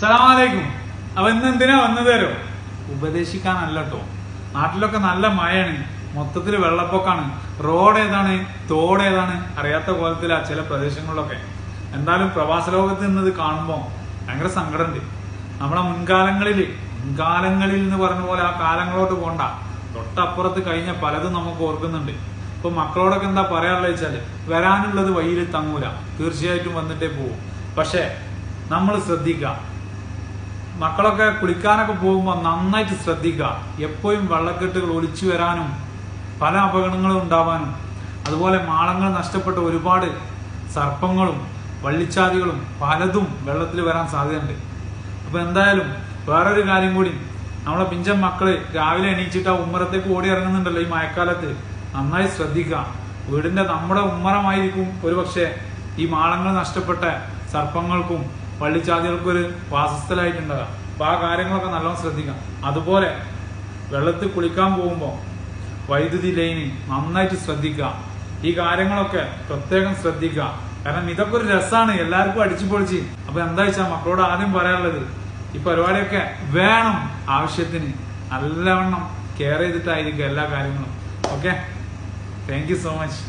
അസ്സലാമലൈക്കും. അപ്പൊ ഇന്ന് എന്തിനാ വന്നത് തരോ? ഉപദേശിക്കാനല്ല കേട്ടോ. നാട്ടിലൊക്കെ നല്ല മഴയാണ്, മൊത്തത്തിൽ വെള്ളപ്പൊക്കാണ്, റോഡ് ഏതാണ് തോട് ഏതാണ് അറിയാത്ത കോലത്തിലാ ചില പ്രദേശങ്ങളിലൊക്കെ. എന്തായാലും പ്രവാസ ലോകത്ത് നിന്നത് കാണുമ്പോൾ ഭയങ്കര സങ്കടമുണ്ട്. നമ്മളെ മുൻകാലങ്ങളിൽ എന്ന് പറഞ്ഞ പോലെ ആ കാലങ്ങളോട്ട് പോണ്ട, തൊട്ടപ്പുറത്ത് കഴിഞ്ഞ പലതും നമുക്ക് ഓർക്കുന്നുണ്ട്. ഇപ്പൊ മക്കളോടൊക്കെ എന്താ പറയാനുള്ളത് വെച്ചാല്, വരാനുള്ളത് വഴിയിൽ തങ്ങൂല, തീർച്ചയായിട്ടും വന്നിട്ടേ പോവും. പക്ഷെ നമ്മൾ ശ്രദ്ധിക്കുക, മക്കളൊക്കെ കുളിക്കാനൊക്കെ പോകുമ്പോൾ നന്നായിട്ട് ശ്രദ്ധിക്കുക. എപ്പോഴും വെള്ളക്കെട്ടുകൾ ഒലിച്ചു വരാനും പല അപകടങ്ങളും ഉണ്ടാവാനും, അതുപോലെ മാളങ്ങൾ നഷ്ടപ്പെട്ട ഒരുപാട് സർപ്പങ്ങളും വള്ളിച്ചാതികളും പലതും വെള്ളത്തിൽ വരാൻ സാധ്യതയുണ്ട്. അപ്പൊ എന്തായാലും വേറൊരു കാര്യം കൂടി, നമ്മളെ പിഞ്ചൻ മക്കള് രാവിലെ എണീച്ചിട്ട് ആ ഉമ്മറത്തേക്ക് ഓടി ഇറങ്ങുന്നുണ്ടല്ലോ ഈ മഴക്കാലത്ത്, നന്നായി ശ്രദ്ധിക്കുക. നമ്മുടെ ഉമ്മറമായിരിക്കും ഒരുപക്ഷെ ഈ മാളങ്ങൾ നഷ്ടപ്പെട്ട സർപ്പങ്ങൾക്കും വള്ളിച്ചാതികൾക്കും ഒരു വാസസ്ഥലായിട്ടുണ്ടാകുക. അപ്പൊ ആ കാര്യങ്ങളൊക്കെ നല്ലോണം ശ്രദ്ധിക്കാം. അതുപോലെ വെള്ളത്തിൽ കുളിക്കാൻ പോകുമ്പോൾ വൈദ്യുതി ലൈന് നന്നായിട്ട് ശ്രദ്ധിക്കുക. ഈ കാര്യങ്ങളൊക്കെ പ്രത്യേകം ശ്രദ്ധിക്കുക. കാരണം ഇതൊക്കെ ഒരു രസമാണ്, എല്ലാവർക്കും അടിച്ചു പൊളിച്ച്. അപ്പൊ എന്താ വെച്ചാൽ മക്കളോട് ആദ്യം പറയാനുള്ളത്, ഈ പരിപാടിയൊക്കെ വേണം, ആവശ്യത്തിന് നല്ലവണ്ണം കെയർ ചെയ്തിട്ടായിരിക്കും എല്ലാ കാര്യങ്ങളും. Okay, thank you so much.